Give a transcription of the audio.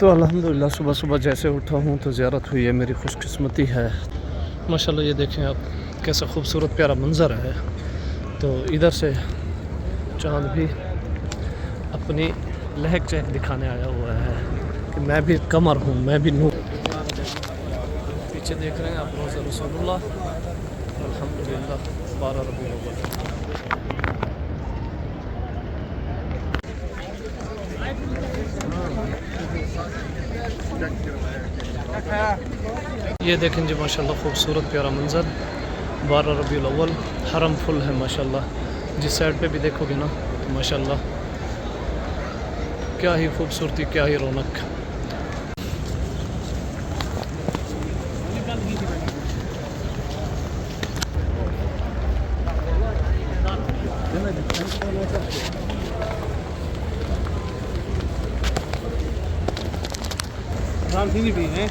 तो अल्हम्दुलिल्लाह सुबह सुबह जैसे उठा हूँ तो ज़ियारत हुई है, मेरी खुशकिस्मती है। माशाल्लाह ये देखें आप कैसा खूबसूरत प्यारा मंज़र है। तो इधर से चाँद भी अपनी लहक चहक दिखाने आया हुआ है कि मैं भी कमर हूँ, मैं भी नूर। पीछे देख रहे हैं आप रोज़ा रसूल अल्हम्दुलिल्लाह 12 रबीउल अव्वल। ये देखें जी माशाल्लाह खूबसूरत प्यारा मंज़र, 12 रबीउल अव्वल, हरम फुल है माशाल्लाह। जिस साइड पे भी देखोगे ना तो माशाल्लाह क्या ही खूबसूरती, क्या ही रौनक। भी है